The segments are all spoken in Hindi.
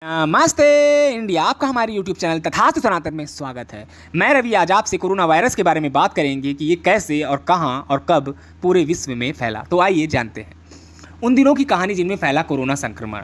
नमस्ते इंडिया, आपका हमारे यूट्यूब चैनल तथास्तु सनातन में स्वागत है। मैं रवि आज आपसे कोरोना वायरस के बारे में बात करेंगे कि ये कैसे और कहां और कब पूरे विश्व में फैला। तो आइए जानते हैं उन दिनों की कहानी जिनमें फैला कोरोना संक्रमण।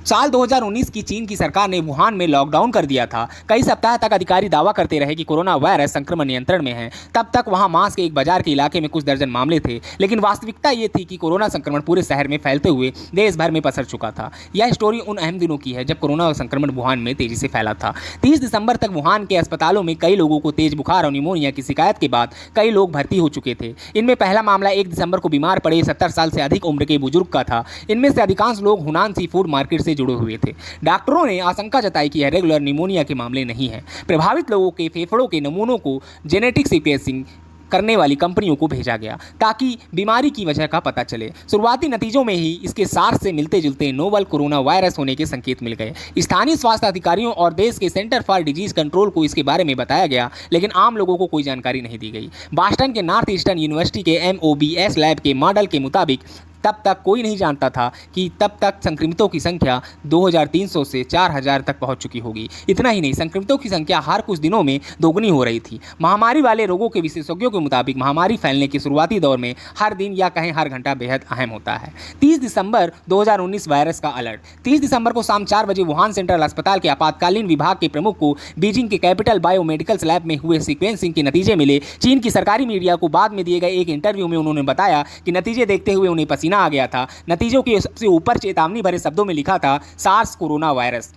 साल 2019 की चीन की सरकार ने वुहान में लॉकडाउन कर दिया था। कई सप्ताह तक अधिकारी दावा करते रहे कि कोरोना वायरस संक्रमण नियंत्रण में है। तब तक वहां मांस के एक बाजार के इलाके में कुछ दर्जन मामले थे, लेकिन वास्तविकता ये थी कि कोरोना संक्रमण पूरे शहर में फैलते हुए देश भर में पसर चुका था। यह स्टोरी उन अहम दिनों की है जब कोरोना संक्रमण वुहान में तेजी से फैला था। 30 दिसंबर तक वुहान के अस्पतालों में कई लोगों को तेज बुखार और निमोनिया की शिकायत के बाद कई लोग भर्ती हो चुके थे। इनमें पहला मामला 1 दिसंबर को बीमार पड़े 70 साल से अधिक उम्र के बुजुर्ग का था। इनमें से अधिकांश लोग हुनान सी फूड मार्केट से जुड़े हुए थे। डॉक्टरों ने आशंका जताई कि यह रेगुलर निमोनिया के मामले नहीं है। प्रभावित लोगों के फेफड़ों के नमूनों को जेनेटिक सीक्वेंसिंग करने वाली कंपनियों को भेजा गया ताकि बीमारी की वजह का पता चले। शुरुआती नतीजों में ही इसके सार्स से मिलते जुलते नोवल कोरोना वायरस होने के संकेत मिल गए। स्थानीय स्वास्थ्य अधिकारियों और देश के सेंटर फॉर डिजीज कंट्रोल को इसके बारे में बताया गया, लेकिन आम लोगों को कोई जानकारी नहीं दी गई। बॉस्टन के नॉर्थ ईस्टर्न यूनिवर्सिटी के MOBS लैब के मॉडल के मुताबिक तब तक कोई नहीं जानता था कि तब तक संक्रमितों की संख्या 2300 से 4000 तक पहुंच चुकी होगी। इतना ही नहीं, संक्रमितों की संख्या हर कुछ दिनों में दोगुनी हो रही थी। महामारी वाले रोगों के विशेषज्ञों के मुताबिक महामारी फैलने के शुरुआती दौर में हर दिन या कहें हर घंटा बेहद अहम होता है। 30 दिसंबर 2019 वायरस का अलर्ट। 30 दिसंबर को शाम 4 बजे वुहान सेंट्रल अस्पताल के आपातकालीन विभाग के प्रमुख को बीजिंग के कैपिटल बायोमेडिकल्स लैब में हुए सीक्वेंसिंग के नतीजे मिले। चीन की सरकारी मीडिया को बाद में दिए गए एक इंटरव्यू में उन्होंने बताया कि नतीजे देखते हुए उन्हें पसीना आ गया था। नतीजों के सबसे ऊपर चेतावनी भरे शब्दों में लिखा था सार्स कोरोना वायरस।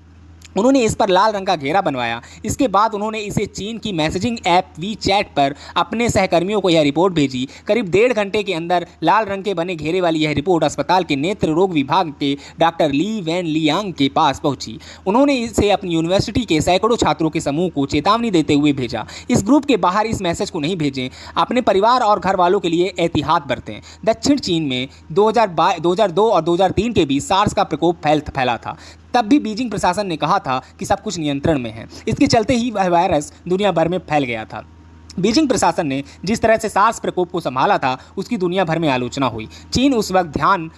उन्होंने इस पर लाल रंग का घेरा बनवाया। इसके बाद उन्होंने इसे चीन की मैसेजिंग ऐप WeChat पर अपने सहकर्मियों को यह रिपोर्ट भेजी। करीब 1.5 घंटे के अंदर लाल रंग के बने घेरे वाली यह रिपोर्ट अस्पताल के नेत्र रोग विभाग के डॉक्टर ली वैन लियांग के पास पहुंची। उन्होंने इसे अपनी यूनिवर्सिटी के सैकड़ों छात्रों के समूह को चेतावनी देते हुए भेजा, इस ग्रुप के बाहर इस मैसेज को नहीं भेजें, अपने परिवार और घर वालों के लिए एहतियात बरतें। दक्षिण चीन में 2002 और 2003 के बीच सार्स का प्रकोप फैला था। तब भी बीजिंग प्रशासन ने कहा था कि सब कुछ नियंत्रण में है। इसके चलते ही वह वायरस दुनिया भर में फैल गया था। बीजिंग प्रशासन ने जिस तरह से सार्स प्रकोप को संभाला था उसकी दुनिया भर में आलोचना हुई। चीन उस वक्त ध्यान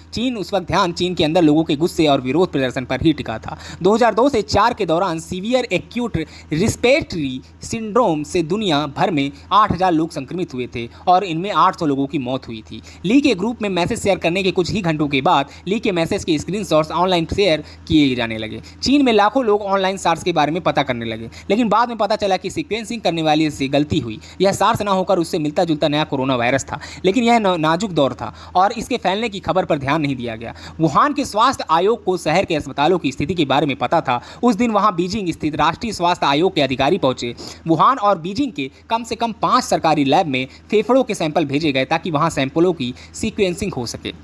चीन के अंदर लोगों के गुस्से और विरोध प्रदर्शन पर ही टिका था। 2002 से 4 के दौरान सीवियर एक्यूट रिस्पिरेटरी सिंड्रोम से दुनिया भर में 8000 लोग संक्रमित हुए थे और इनमें 800 लोगों की मौत हुई थी। ली के ग्रुप में मैसेज शेयर करने के कुछ ही घंटों के बाद ली के मैसेज के स्क्रीनशॉट्स ऑनलाइन शेयर किए जाने लगे। चीन में लाखों लोग ऑनलाइन सार्स के बारे में पता करने लगे, लेकिन बाद में पता चला कि सीक्वेंसिंग करने वाले से गलती हुई। यह सार्स ना होकर उससे मिलता जुलता नया कोरोना वायरस था, लेकिन यह नाजुक दौर था और इसके फैलने की खबर पर ध्यान नहीं दिया गया। वुहान के स्वास्थ्य आयोग को शहर के अस्पतालों की स्थिति के बारे में पता था। उस दिन वहां बीजिंग स्थित राष्ट्रीय स्वास्थ्य आयोग के अधिकारी पहुंचे। वुहान और बीजिंग के कम से कम 5 सरकारी लैब में फेफड़ों के सैंपल भेजे गए ताकि वहां सैंपलों की सीक्वेंसिंग हो सके।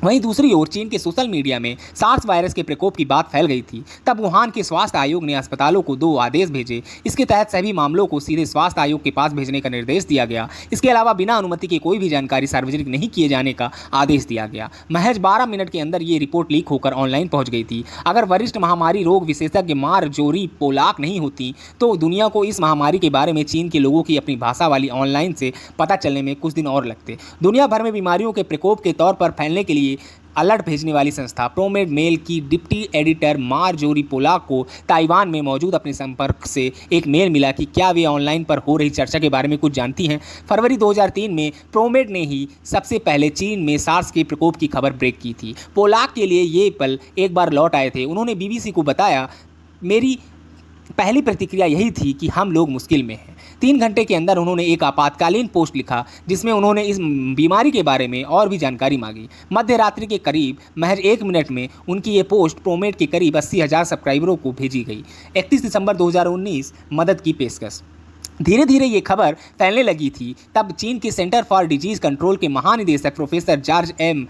वहीं दूसरी ओर चीन के सोशल मीडिया में सार्स वायरस के प्रकोप की बात फैल गई थी। तब वुहान के स्वास्थ्य आयोग ने अस्पतालों को 2 आदेश भेजे। इसके तहत सभी मामलों को सीधे स्वास्थ्य आयोग के पास भेजने का निर्देश दिया गया। इसके अलावा बिना अनुमति के कोई भी जानकारी सार्वजनिक नहीं किए जाने का आदेश दिया गया। महज 12 मिनट के अंदर ये रिपोर्ट लीक होकर ऑनलाइन पहुंच गई थी। अगर वरिष्ठ महामारी रोग विशेषज्ञ मार्जोरी पोलाक नहीं होती तो दुनिया को इस महामारी के बारे में चीन के लोगों की अपनी भाषा वाली ऑनलाइन से पता चलने में कुछ दिन और लगते। दुनिया भर में बीमारियों के प्रकोप के तौर पर फैलने के लिए अलर्ट भेजने वाली संस्था प्रोमेड मेल की डिप्टी एडिटर मार्जोरी पोलाक को ताइवान में मौजूद अपने संपर्क से एक मेल मिला कि क्या वे ऑनलाइन पर हो रही चर्चा के बारे में कुछ जानती हैं। फरवरी 2003 में प्रोमेड ने ही सबसे पहले चीन में सार्स के प्रकोप की खबर ब्रेक की थी। पोलाक के लिए ये पल एक बार लौट आए थे। उन्होंने BBC को बताया, मेरी पहली प्रतिक्रिया यही थी कि हम लोग मुश्किल में हैं। 3 घंटे के अंदर उन्होंने एक आपातकालीन पोस्ट लिखा जिसमें उन्होंने इस बीमारी के बारे में और भी जानकारी मांगी। मध्य रात्रि के करीब महज 1 मिनट में उनकी ये पोस्ट प्रोमेड के करीब 80,000 सब्सक्राइबरों को भेजी गई। 31 दिसंबर 2019 मदद की पेशकश। धीरे धीरे ये खबर फैलने लगी थी। तब चीन के सेंटर फॉर डिजीज कंट्रोल के महानिदेशक प्रोफेसर जॉर्ज M.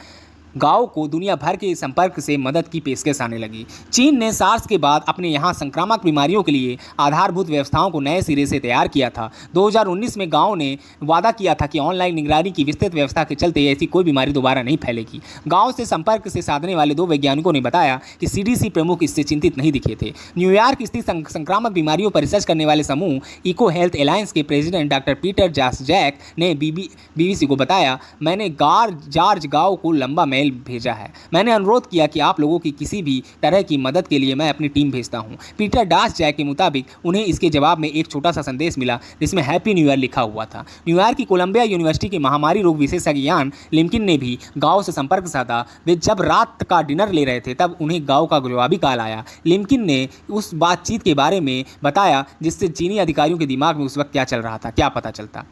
गांव को दुनिया भर के संपर्क से मदद की पेशकश आने लगी। चीन ने सार्स के बाद अपने यहाँ संक्रामक बीमारियों के लिए आधारभूत व्यवस्थाओं को नए सिरे से तैयार किया था। 2019 में गांव ने वादा किया था कि ऑनलाइन निगरानी की विस्तृत व्यवस्था के चलते ऐसी कोई बीमारी दोबारा नहीं फैलेगी। गांव से संपर्क से साधने वाले 2 वैज्ञानिकों ने बताया कि CDC प्रमुख इससे चिंतित नहीं दिखे थे। न्यूयॉर्क स्थित संक्रामक बीमारियों पर रिसर्च करने वाले समूह इको हेल्थ एलायंस के प्रेसिडेंट डॉक्टर पीटर जॉर्ज ने BBC को बताया, मैंने जॉर्ज गांव को लंबा मेल मेल भेजा है। मैंने अनुरोध किया कि आप लोगों की किसी भी तरह की मदद के लिए मैं अपनी टीम भेजता हूँ। पीटर डास-जैक के मुताबिक उन्हें इसके जवाब में एक छोटा सा संदेश मिला जिसमें हैप्पी न्यू ईयर लिखा हुआ था। न्यूयॉर्क की कोलंबिया यूनिवर्सिटी के महामारी रोग विशेषज्ञ यान लिम्किन ने भी गाँव से संपर्क साधा। वे जब रात का डिनर ले रहे थे तब उन्हें गाँव का जवाबी कॉल आया। लिम्किन ने उस बातचीत के बारे में बताया जिससे चीनी अधिकारियों के दिमाग में उस वक्त क्या चल रहा था, क्या पता चलता।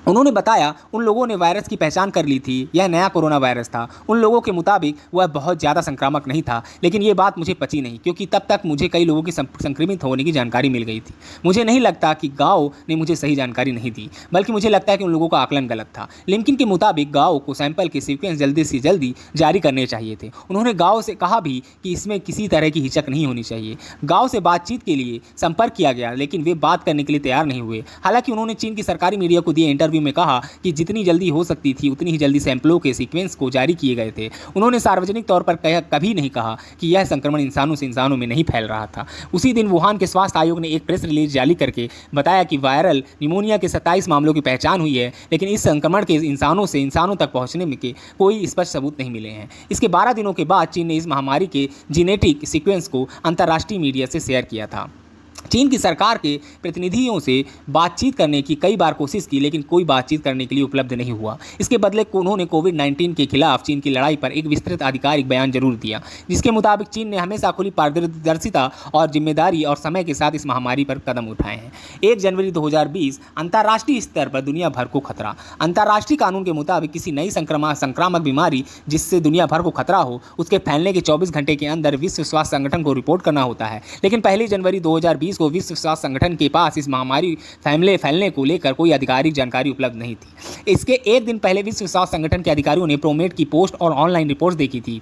उन्होंने बताया उन लोगों ने वायरस की पहचान कर ली थी, यह नया कोरोना वायरस था। उन लोगों के मुताबिक वह बहुत ज़्यादा संक्रामक नहीं था, लेकिन ये बात मुझे पची नहीं क्योंकि तब तक मुझे कई लोगों की संक्रमित होने की जानकारी मिल गई थी। मुझे नहीं लगता कि गाँव ने मुझे सही जानकारी नहीं दी, बल्कि मुझे लगता है कि उन लोगों का आकलन गलत था। लिम्किन के मुताबिक गाँव को सैंपल के सीक्वेंस जल्दी से जल्दी जारी करने चाहिए थे। उन्होंने गाँव से कहा भी कि इसमें किसी तरह की हिचक नहीं होनी चाहिए। गाँव से बातचीत के लिए संपर्क किया गया, लेकिन वे बात करने के लिए तैयार नहीं हुए। हालांकि उन्होंने चीन की सरकारी मीडिया को दिए इंटरव्यू में कहा कि जितनी जल्दी हो सकती थी उतनी ही जल्दी सैंपलों के सीक्वेंस को जारी किए गए थे। उन्होंने सार्वजनिक तौर पर कभी नहीं कहा कि यह संक्रमण इंसानों से इंसानों में नहीं फैल रहा था। उसी दिन वुहान के स्वास्थ्य आयोग ने एक प्रेस रिलीज जारी करके बताया कि वायरल निमोनिया के 27 मामलों की पहचान हुई है, लेकिन इस संक्रमण के इंसानों से इंसानों तक पहुंचने में के कोई स्पष्ट सबूत नहीं मिले हैं। इसके 12 दिनों के बाद चीन ने इस महामारी के जीनेटिक सीक्वेंस को अंतर्राष्ट्रीय मीडिया से शेयर किया था। चीन की सरकार के प्रतिनिधियों से बातचीत करने की कई बार कोशिश की, लेकिन कोई बातचीत करने के लिए उपलब्ध नहीं हुआ। इसके बदले उन्होंने कोविड-19 के खिलाफ चीन की लड़ाई पर एक विस्तृत आधिकारिक बयान जरूर दिया, जिसके मुताबिक चीन ने हमेशा खुली पारदर्शिता और जिम्मेदारी और समय के साथ इस महामारी पर कदम उठाए हैं। 1 जनवरी 2020 अंतर्राष्ट्रीय स्तर पर दुनिया भर को खतरा। अंतर्राष्ट्रीय कानून के मुताबिक किसी नई संक्रामक बीमारी जिससे दुनिया भर को खतरा हो, उसके फैलने के 24 घंटे के अंदर विश्व स्वास्थ्य संगठन को रिपोर्ट करना होता है। लेकिन 1 जनवरी 2020 को विश्व स्वास्थ्य संगठन के पास इस महामारी फैलने को लेकर कोई आधिकारिक जानकारी उपलब्ध नहीं थी। इसके एक दिन पहले विश्व स्वास्थ्य संगठन के अधिकारियों ने प्रोमेट की पोस्ट और ऑनलाइन रिपोर्ट्स देखी थी।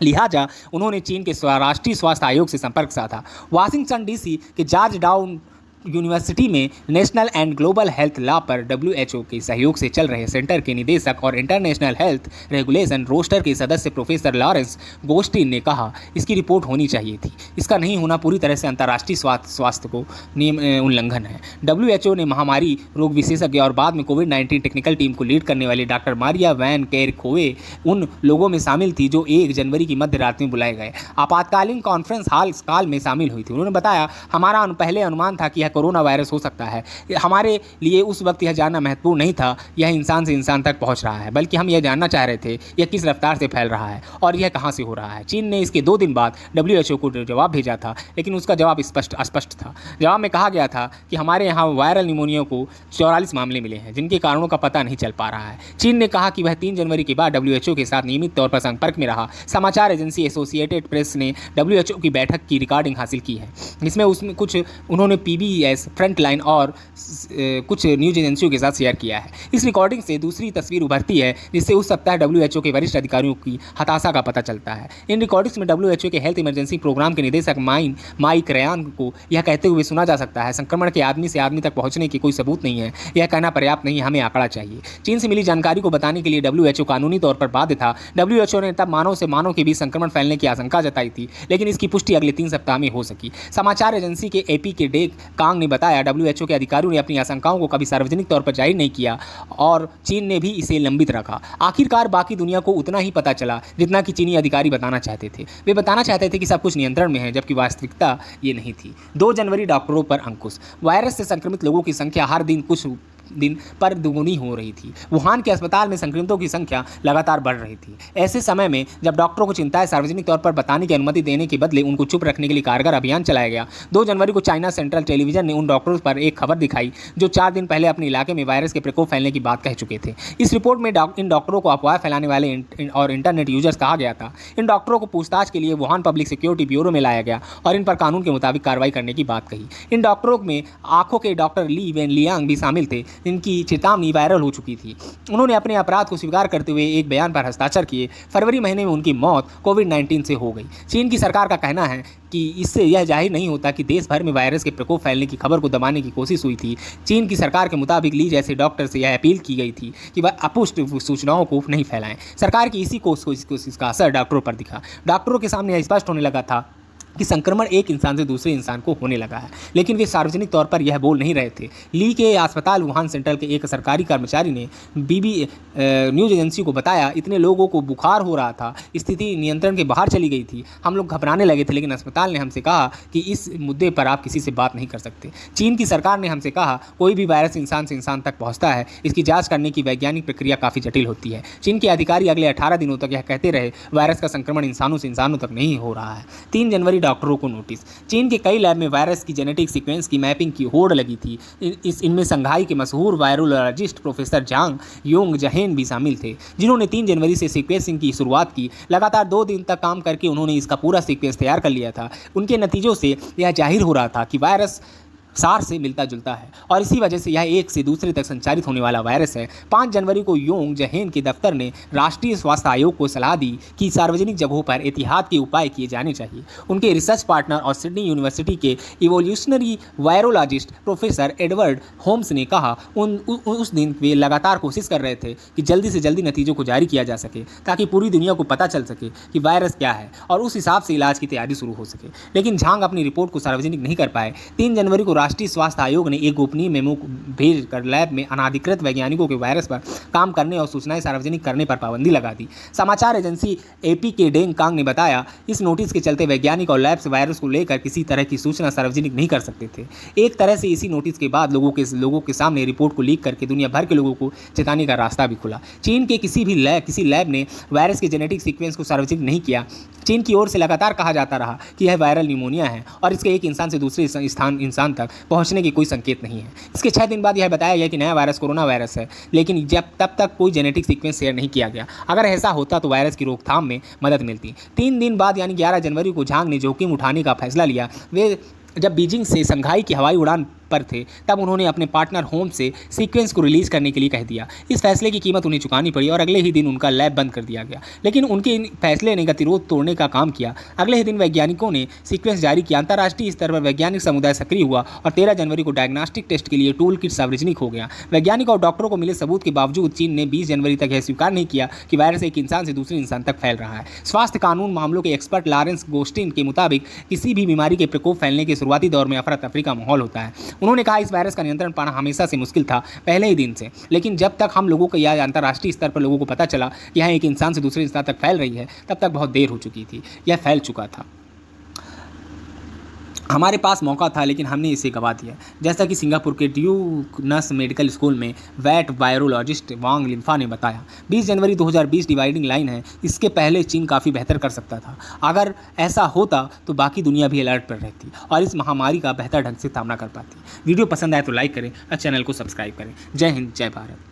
लिहाजा उन्होंने चीन के राष्ट्रीय स्वास्थ्य आयोग से संपर्क साधा। वाशिंगटन डीसी के जॉर्ज टाउन यूनिवर्सिटी में national and global health law पर WHO के सहयोग से चल रहे सेंटर के निदेशक और इंटरनेशनल हेल्थ रेगुलेशन रोस्टर के सदस्य प्रोफेसर लॉरेंस गोस्टिन ने कहा इसकी रिपोर्ट होनी चाहिए थी। इसका नहीं होना पूरी तरह से अंतर्राष्ट्रीय स्वास्थ्य को नियम उल्लंघन है। WHO ने महामारी रोग विशेषज्ञ और बाद में कोविड-19 टेक्निकल टीम को लीड करने वाली डॉक्टर मारिया वैन केरखोवे उन लोगों में शामिल थी जो 1 जनवरी की मध्य रात में बुलाए गए आपातकालीन कॉन्फ्रेंस काल में शामिल हुई थी। उन्होंने बताया हमारा पहले अनुमान था कि यह कोरोना वायरस हो सकता है। हमारे लिए उस वक्त यह जानना महत्वपूर्ण नहीं था यह इंसान से इंसान तक पहुंच रहा है, बल्कि हम यह जानना चाह रहे थे यह किस रफ्तार से फैल रहा है और यह कहां से हो रहा है। चीन ने इसके 2 दिन बाद WHO को जवाब भेजा था, लेकिन उसका जवाब अस्पष्ट था। जवाब में कहा गया था कि हमारे यहाँ वायरल निमोनिया को 44 मामले मिले हैं जिनके कारणों का पता नहीं चल पा रहा है। चीन ने कहा कि वह 3 जनवरी के बाद WHO के साथ नियमित तौर पर संपर्क में रहा। समाचार एजेंसी एसोसिएटेड प्रेस ने WHO की बैठक की रिकॉर्डिंग हासिल की है, जिसमें उसमें कुछ उन्होंने PBS फ्रंटलाइन और कुछ न्यूज एजेंसियों के साथ शेयर किया है। इस रिकॉर्डिंग से दूसरी तस्वीर उभरती है जिससे उस सप्ताह WHO के वरिष्ठ अधिकारियों की हताशा का पता चलता है। इन रिकॉर्डिंग्स में WHO के हेल्थ इमरजेंसी प्रोग्राम के निदेशक माइक रयान को यह कहते हुए सुना जा सकता है संक्रमण के आदमी से आदमी तक पहुंचने की कोई सबूत नहीं है, यह कहना पर्याप्त नहीं है, हमें आंकड़ा चाहिए। चीन से मिली जानकारी को बताने के लिए WHO कानूनी तौर पर बाध्य था। WHO ने तब मानव से मानव के बीच संक्रमण फैलने की आशंका जताई थी, लेकिन इसकी पुष्टि अगले 3 सप्ताह में हो सकी। समाचार एजेंसी के AP के डेक कांग ने बताया WHO के अधिकारियों ने अपनी आशंकाओं को कभी सार्वजनिक तौर पर जाहिर नहीं किया और चीन ने भी इसे लंबित रखा। आखिरकार बाकी दुनिया को उतना ही पता चला जितना कि चीनी अधिकारी बताना चाहते थे। वे बताना चाहते थे कि सब कुछ नियंत्रण में है, जबकि वास्तविकता ये नहीं थी। 2 जनवरी डॉक्टरों पर अंकुश। वायरस से संक्रमित लोगों की संख्या हर दिन कुछ दिन पर दुगुनी हो रही थी। वुहान के अस्पताल में संक्रमितों की संख्या लगातार बढ़ रही थी। ऐसे समय में जब डॉक्टरों को चिंताएं सार्वजनिक तौर पर बताने की अनुमति देने के बदले उनको चुप रखने के लिए कारगर अभियान चलाया गया। 2 जनवरी को चाइना सेंट्रल टेलीविजन ने उन डॉक्टरों पर एक खबर दिखाई जो 4 दिन पहले अपने इलाके में वायरस के प्रकोप फैलने की बात कह चुके थे। इस रिपोर्ट में इन डॉक्टरों को अफवाह फैलाने वाले और इंटरनेट यूजर्स कहा गया था। इन डॉक्टरों को पूछताछ के लिए वुहान पब्लिक सिक्योरिटी ब्यूरो में लाया गया और इन पर कानून के मुताबिक कार्रवाई करने की बात कही। इन डॉक्टरों में आंखों के डॉक्टर ली वेन लियांग भी शामिल थे, जिनकी चेतावनी वायरल हो चुकी थी। उन्होंने अपने अपराध को स्वीकार करते हुए एक बयान पर हस्ताक्षर किए। फरवरी महीने में उनकी मौत कोविड-19 से हो गई। चीन की सरकार का कहना है कि इससे यह जाहिर नहीं होता कि देश भर में वायरस के प्रकोप फैलने की खबर को दबाने की कोशिश हुई थी। चीन की सरकार के मुताबिक ली जैसे डॉक्टर से यह अपील की गई थी कि वह अपुष्ट सूचनाओं को नहीं फैलाएं। सरकार की इसी कोशिश का असर डॉक्टरों पर दिखा। डॉक्टरों के सामने यह स्पष्ट होने लगा था कि संक्रमण एक इंसान से दूसरे इंसान को होने लगा है, लेकिन वे सार्वजनिक तौर पर यह बोल नहीं रहे थे। ली के अस्पताल वुहान सेंट्रल के एक सरकारी कर्मचारी ने बीबी न्यूज़ एजेंसी को बताया, इतने लोगों को बुखार हो रहा था, स्थिति नियंत्रण के बाहर चली गई थी, हम लोग घबराने लगे थे, लेकिन अस्पताल ने हमसे कहा कि इस मुद्दे पर आप किसी से बात नहीं कर सकते। चीन की सरकार ने हमसे कहा, कोई भी वायरस इंसान से इंसान तक पहुँचता है, इसकी जाँच करने की वैज्ञानिक प्रक्रिया काफ़ी जटिल होती है। चीन के अधिकारी अगले 18 दिनों तक यह कहते रहे, वायरस का संक्रमण इंसानों से इंसानों तक नहीं हो रहा है। 3 जनवरी डॉक्टरों को नोटिस। चीन के कई लैब में वायरस की जेनेटिक सीक्वेंस की मैपिंग की होड़ लगी थी। इनमें संघाई के मशहूर वायरोलॉजिस्ट प्रोफेसर झांग योंग जहेन भी शामिल थे, जिन्होंने 3 जनवरी से सीक्वेंसिंग की शुरुआत की। लगातार 2 दिन तक काम करके उन्होंने इसका पूरा सीक्वेंस तैयार कर लिया था। उनके नतीजों से यह जाहिर हो रहा था कि वायरस सार से मिलता जुलता है और इसी वजह से यह एक से दूसरे तक संचारित होने वाला वायरस है। 5 जनवरी को योंग जहेन के दफ्तर ने राष्ट्रीय स्वास्थ्य आयोग को सलाह दी कि सार्वजनिक जगहों पर एहतियात के उपाय किए जाने चाहिए। उनके रिसर्च पार्टनर और सिडनी यूनिवर्सिटी के evolutionary virologist professor Edward Holmes ने कहा, उस दिन वे लगातार कोशिश कर रहे थे कि जल्दी से जल्दी नतीजों को जारी किया जा सके, ताकि पूरी दुनिया को पता चल सके कि वायरस क्या है और उस हिसाब से इलाज की तैयारी शुरू हो सके। लेकिन झांग अपनी रिपोर्ट को सार्वजनिक नहीं कर पाए। 3 जनवरी को राष्ट्रीय स्वास्थ्य आयोग ने एक गोपनीय मेमो भेजकर लैब में अनाधिकृत वैज्ञानिकों के वायरस पर काम करने और सूचनाएं सार्वजनिक करने पर पाबंदी लगा दी। समाचार एजेंसी एपी के डेंग कांग ने बताया, इस नोटिस के चलते वैज्ञानिक और लैब्स वायरस को लेकर किसी तरह की सूचना सार्वजनिक नहीं कर सकते थे। एक तरह से इसी नोटिस के बाद लोगों के सामने रिपोर्ट को लीक करके दुनिया भर के लोगों को चेताने का रास्ता भी खुला। चीन के किसी लैब ने वायरस के जेनेटिक सीक्वेंस को सार्वजनिक नहीं किया। चीन की ओर से लगातार कहा जाता रहा कि यह वायरल निमोनिया है और इसके एक इंसान से दूसरे इंसान तक पहुंचने के कोई संकेत नहीं है। इसके 6 दिन बाद यह बताया गया कि नया वायरस कोरोना वायरस है, लेकिन तब तक कोई जेनेटिक सीक्वेंस शेयर नहीं किया गया। अगर ऐसा होता तो वायरस की रोकथाम में मदद मिलती। 3 दिन बाद यानी 11 जनवरी को झांग ने जोखिम उठाने का फैसला लिया। वे जब बीजिंग से शंघाई की हवाई उड़ान पर थे, तब उन्होंने अपने पार्टनर होम्स से सीक्वेंस को रिलीज करने के लिए कह दिया। इस फैसले की कीमत उन्हें चुकानी पड़ी और अगले ही दिन उनका लैब बंद कर दिया गया, लेकिन उनके फैसले ने गतिरोध तोड़ने का काम किया। अगले ही दिन वैज्ञानिकों ने सीक्वेंस जारी किया। अंतर्राष्ट्रीय स्तर पर वैज्ञानिक समुदाय सक्रिय हुआ और 13 जनवरी को डायग्नोस्टिक टेस्ट के लिए टूल किट सार्वजनिक हो गया। वैज्ञानिक और डॉक्टरों को मिले सबूत के बावजूद चीन ने 20 जनवरी तक यह स्वीकार नहीं किया कि वायरस एक इंसान से दूसरे इंसान तक फैल रहा है। स्वास्थ्य कानून मामलों के एक्सपर्ट लॉरेंस गोस्टिन के मुताबिक किसी भी बीमारी के प्रकोप फैलने के शुरुआती दौर में अफरा तफरी का माहौल होता है। उन्होंने कहा, इस वायरस का नियंत्रण पाना हमेशा से मुश्किल था, पहले ही दिन से, लेकिन जब तक हम लोगों को या अंतर्राष्ट्रीय स्तर पर लोगों को पता चला कि यह एक इंसान से दूसरे इंसान तक फैल रही है, तब तक बहुत देर हो चुकी थी। यह फैल चुका था। हमारे पास मौका था, लेकिन हमने इसे गंवा दिया। जैसा कि सिंगापुर के ड्यूनस मेडिकल स्कूल में वैट वायरोलॉजिस्ट वांग लिम्फा ने बताया, 20 जनवरी 2020 डिवाइडिंग लाइन है। इसके पहले चीन काफ़ी बेहतर कर सकता था। अगर ऐसा होता तो बाकी दुनिया भी अलर्ट पर रहती और इस महामारी का बेहतर ढंग से सामना कर पाती। वीडियो पसंद आए तो लाइक करें और चैनल को सब्सक्राइब करें। जय हिंद, जय भारत।